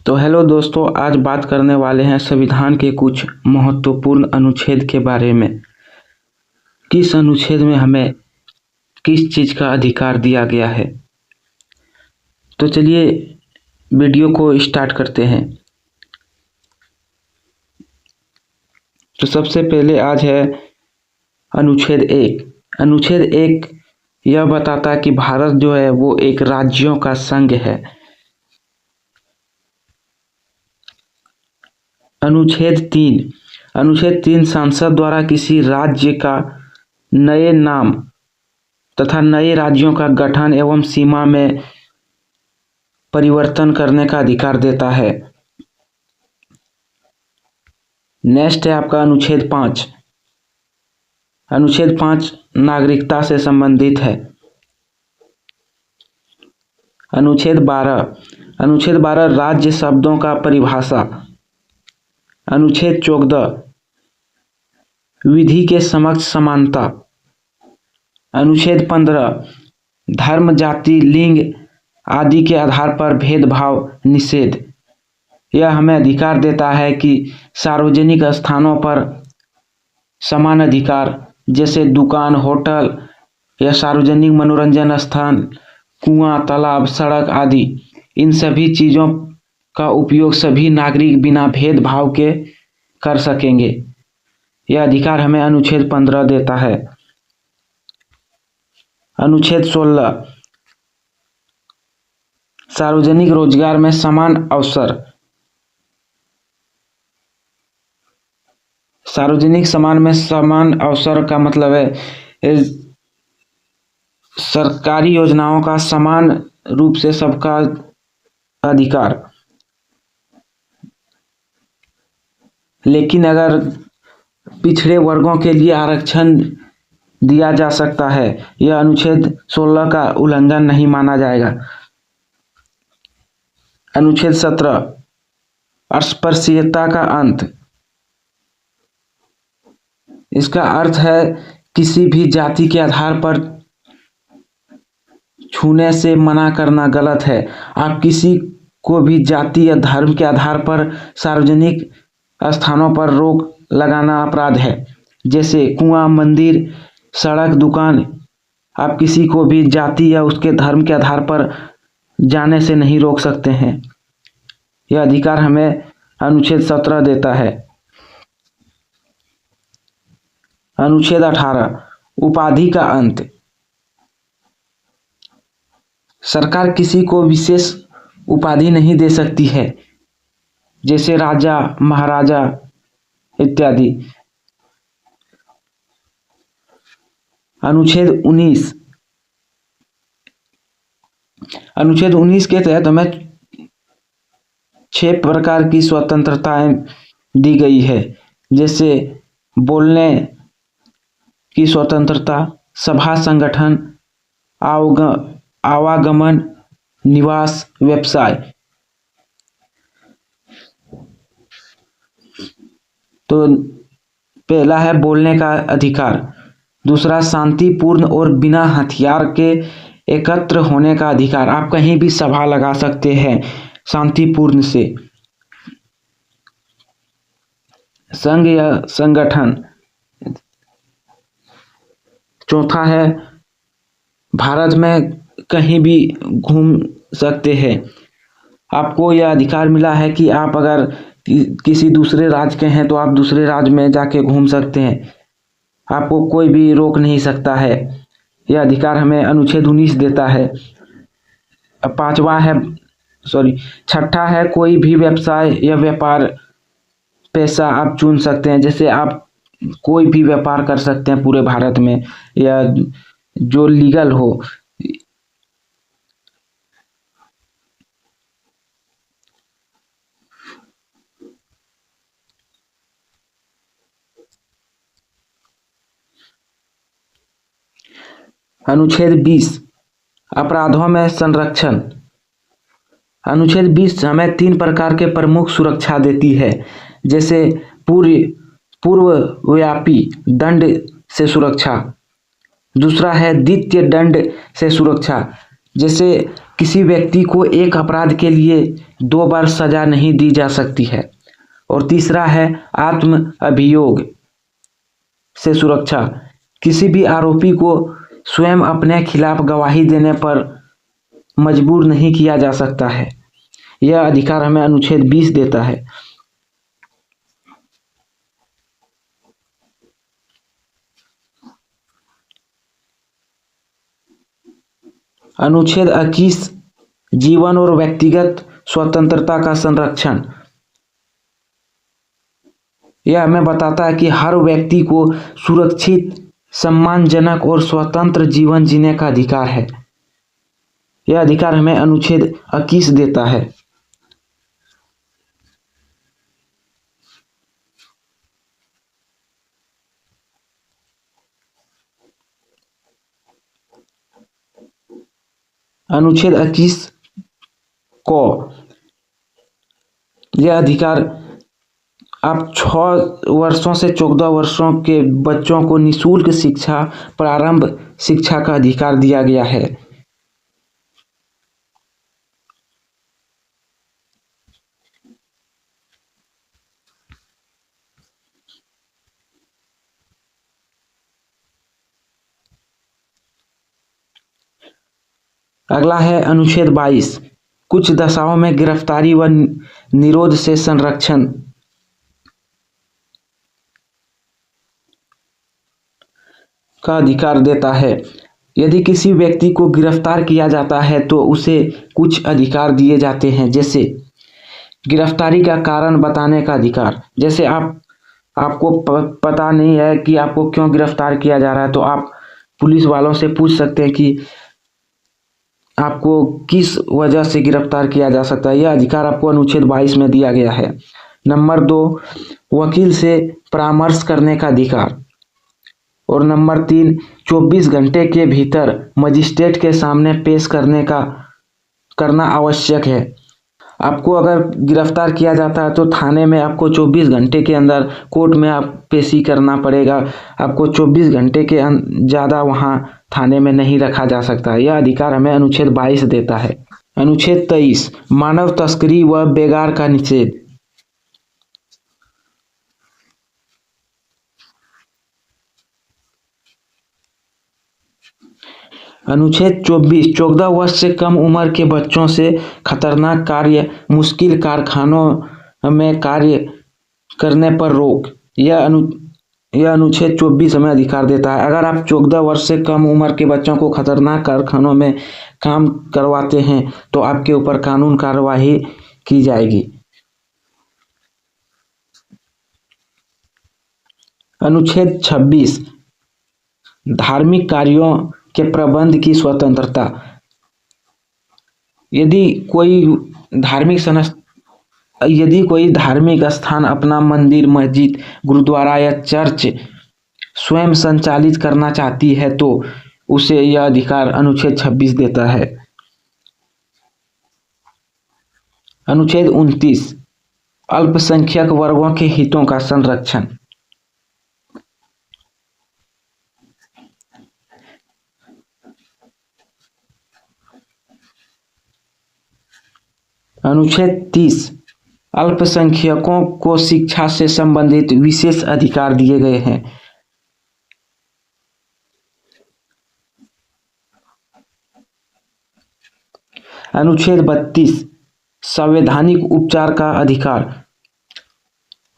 तो हेलो दोस्तों, आज बात करने वाले हैं संविधान के कुछ महत्वपूर्ण अनुच्छेद के बारे में। किस अनुच्छेद में हमें किस चीज़ का अधिकार दिया गया है। तो चलिए वीडियो को स्टार्ट करते हैं। तो सबसे पहले आज है अनुच्छेद 1। अनुच्छेद 1 यह बताता है कि भारत जो है वो एक राज्यों का संघ है। अनुच्छेद 3 संसद द्वारा किसी राज्य का नए नाम तथा नए राज्यों का गठन एवं सीमा में परिवर्तन करने का अधिकार देता है। नेक्स्ट है आपका अनुच्छेद 5। अनुच्छेद 5 नागरिकता से संबंधित है। अनुच्छेद 12 राज्य शब्दों का परिभाषा। अनुच्छेद 14 विधि के समक्ष समानता। अनुच्छेद 15 धर्म, जाति, लिंग आदि के आधार पर भेदभाव निषेध। यह हमें अधिकार देता है कि सार्वजनिक स्थानों पर समान अधिकार, जैसे दुकान, होटल या सार्वजनिक मनोरंजन स्थान, कुआं, तालाब, सड़क आदि, इन सभी चीज़ों का उपयोग सभी नागरिक बिना भेदभाव के कर सकेंगे। यह अधिकार हमें अनुच्छेद 15 देता है। अनुच्छेद 16 सार्वजनिक रोजगार में समान अवसर। सार्वजनिक समान अवसर का मतलब है सरकारी योजनाओं का समान रूप से सबका अधिकार। लेकिन अगर पिछड़े वर्गों के लिए आरक्षण दिया जा सकता है, यह अनुच्छेद 16 का उल्लंघन नहीं माना जाएगा। अनुच्छेद 17 अस्पृश्यता का अंत। इसका अर्थ है किसी भी जाति के आधार पर छूने से मना करना गलत है। आप किसी को भी जाति या धर्म के आधार पर सार्वजनिक स्थानों पर रोक लगाना अपराध है, जैसे कुआं, मंदिर, सड़क, दुकान। आप किसी को भी जाति या उसके धर्म के आधार पर जाने से नहीं रोक सकते हैं। यह अधिकार हमें अनुच्छेद 17 देता है। अनुच्छेद 18 उपाधि का अंत। सरकार किसी को विशेष उपाधि नहीं दे सकती है, जैसे राजा, महाराजा इत्यादि। अनुच्छेद 19 के तहत हमें 6 प्रकार की स्वतंत्रताएं दी गई है, जैसे बोलने की स्वतंत्रता, सभा, संगठन, आवागमन, निवास, व्यवसाय। तो पहला है बोलने का अधिकार। दूसरा शांतिपूर्ण और बिना हथियार के एकत्र होने का अधिकार। आप कहीं भी सभा लगा सकते हैं शांतिपूर्ण से। संघ या संगठन। चौथा है भारत में कहीं भी घूम सकते हैं। आपको यह अधिकार मिला है कि आप अगर किसी दूसरे राज्य के हैं तो आप दूसरे राज्य में जाके घूम सकते हैं, आपको कोई भी रोक नहीं सकता है। यह अधिकार हमें अनुच्छेद 19 देता है। छठा है कोई भी व्यवसाय या व्यापार पेशा आप चुन सकते हैं, जैसे आप कोई भी व्यापार कर सकते हैं पूरे भारत में, या जो लीगल हो। अनुच्छेद 20 अपराधों में संरक्षण। अनुच्छेद 20 हमें 3 प्रकार के प्रमुख सुरक्षा देती है, जैसे पूर्वव्यापी दंड से सुरक्षा। दूसरा है द्वितीय दंड से सुरक्षा, जैसे किसी व्यक्ति को एक अपराध के लिए 2 बार सजा नहीं दी जा सकती है। और तीसरा है आत्म अभियोग से सुरक्षा। किसी भी आरोपी को स्वयं अपने खिलाफ गवाही देने पर मजबूर नहीं किया जा सकता है। यह अधिकार हमें अनुच्छेद 20 देता है। अनुच्छेद 21 जीवन और व्यक्तिगत स्वतंत्रता का संरक्षण। यह हमें बताता है कि हर व्यक्ति को सुरक्षित, सम्मानजनक और स्वतंत्र जीवन जीने का अधिकार है। यह अधिकार हमें अनुच्छेद 21 देता है। अनुच्छेद 21 को यह अधिकार आप 6 वर्षों से 14 वर्षों के बच्चों को निःशुल्क शिक्षा, प्रारंभ शिक्षा का अधिकार दिया गया है। अगला है अनुच्छेद 22 कुछ दशाओं में गिरफ्तारी व निरोध से संरक्षण। का अधिकार देता है। यदि किसी व्यक्ति को गिरफ्तार किया जाता है तो उसे कुछ अधिकार दिए जाते हैं, जैसे गिरफ्तारी का कारण बताने का अधिकार। जैसे आपको पता नहीं है कि आपको क्यों गिरफ्तार किया जा रहा है, तो आप पुलिस वालों से पूछ सकते हैं कि आपको किस वजह से गिरफ्तार किया जा सकता है। यह अधिकार आपको अनुच्छेद 22 में दिया गया है। नंबर 2 वकील से परामर्श करने का अधिकार। और नंबर 3 24 घंटे के भीतर मजिस्ट्रेट के सामने पेश करना आवश्यक है। आपको अगर गिरफ्तार किया जाता है तो थाने में आपको 24 घंटे के अंदर कोर्ट में आप पेशी करना पड़ेगा। आपको 24 घंटे के ज़्यादा वहाँ थाने में नहीं रखा जा सकता। यह अधिकार हमें अनुच्छेद 22 देता है। अनुच्छेद 23 मानव तस्करी व बेगार का निषेध। अनुच्छेद 24 14 वर्ष से कम उम्र के बच्चों से खतरनाक कार्य, मुश्किल कारखानों में कार्य करने पर रोक। यह अनुच्छेद 24 हमें अधिकार देता है। अगर आप 14 वर्ष से कम उम्र के बच्चों को खतरनाक कारखानों में काम करवाते हैं तो आपके ऊपर कानून कार्यवाही की जाएगी। अनुच्छेद 26 धार्मिक कार्यों के प्रबंध की स्वतंत्रता। यदि कोई धार्मिक स्थान अपना मंदिर, मस्जिद, गुरुद्वारा या चर्च स्वयं संचालित करना चाहती है तो उसे यह अधिकार अनुच्छेद 26 देता है। अनुच्छेद 29 अल्पसंख्यक वर्गों के हितों का संरक्षण। अनुच्छेद 30 अल्पसंख्यकों को शिक्षा से संबंधित विशेष अधिकार दिए गए हैं। अनुच्छेद 32 संवैधानिक उपचार का अधिकार।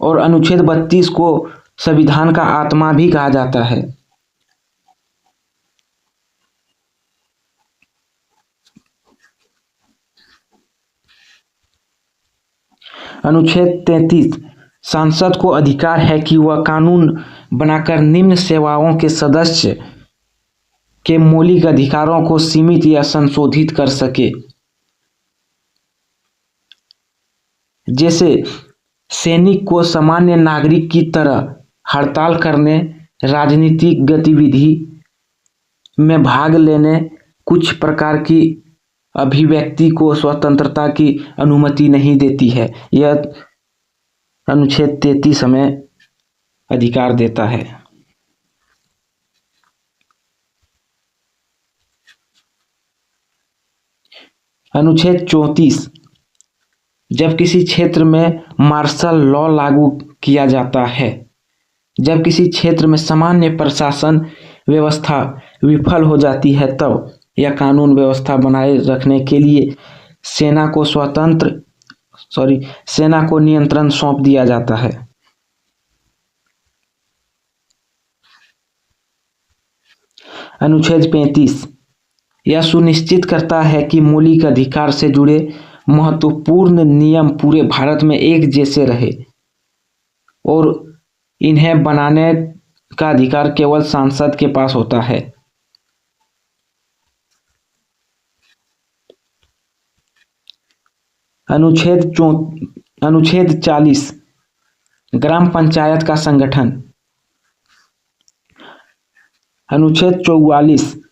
और अनुच्छेद 32 को संविधान का आत्मा भी कहा जाता है। अनुच्छेद 33 सांसद को अधिकार है कि वह कानून बनाकर निम्न सेवाओं के सदस्य के मौलिक अधिकारों को सीमित या संशोधित कर सके, जैसे सैनिक को सामान्य नागरिक की तरह हड़ताल करने, राजनीतिक गतिविधि में भाग लेने, कुछ प्रकार की अभिव्यक्ति को स्वतंत्रता की अनुमति नहीं देती है। यह अनुच्छेद 33 हमें अधिकार देता है। अनुच्छेद 34 जब किसी क्षेत्र में मार्शल लॉ लागू किया जाता है, जब किसी क्षेत्र में सामान्य प्रशासन व्यवस्था विफल हो जाती है, तब यह कानून व्यवस्था बनाए रखने के लिए सेना को नियंत्रण सौंप दिया जाता है। अनुच्छेद 35 यह सुनिश्चित करता है कि मौलिक अधिकार से जुड़े महत्वपूर्ण नियम पूरे भारत में एक जैसे रहे और इन्हें बनाने का अधिकार केवल सांसद के पास होता है। अनुच्छेद 40 ग्राम पंचायत का संगठन। अनुच्छेद 44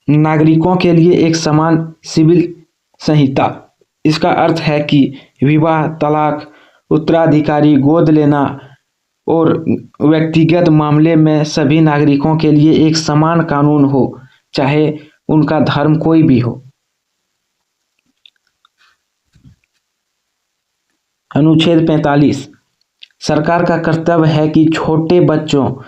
नागरिकों के लिए एक समान सिविल संहिता। इसका अर्थ है कि विवाह, तलाक, उत्तराधिकारी, गोद लेना और व्यक्तिगत मामले में सभी नागरिकों के लिए एक समान कानून हो, चाहे उनका धर्म कोई भी हो। अनुच्छेद 45 सरकार का कर्तव्य है कि छोटे बच्चों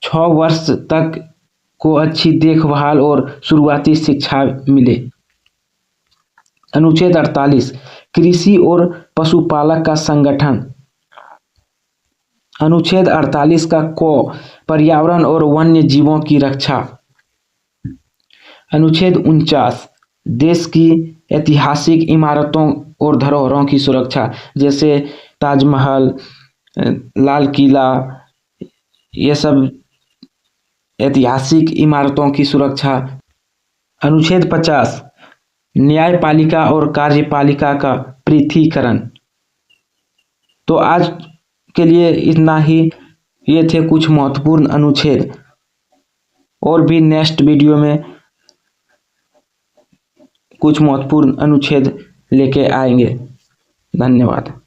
6 वर्ष तक को अच्छी देखभाल और शुरुआती शिक्षा मिले। अनुच्छेद 48 कृषि और पशुपालक का संगठन। अनुच्छेद 48 का पर्यावरण और वन्य जीवों की रक्षा। अनुच्छेद 49 देश की ऐतिहासिक इमारतों और धरोहरों की सुरक्षा, जैसे ताजमहल, लाल किला, ये सब ऐतिहासिक इमारतों की सुरक्षा। अनुच्छेद 50 न्यायपालिका और कार्यपालिका का पृथकीकरण। तो आज के लिए इतना ही। ये थे कुछ महत्वपूर्ण अनुच्छेद, और भी नेक्स्ट वीडियो में कुछ महत्वपूर्ण अनुच्छेद लेके आएंगे। धन्यवाद।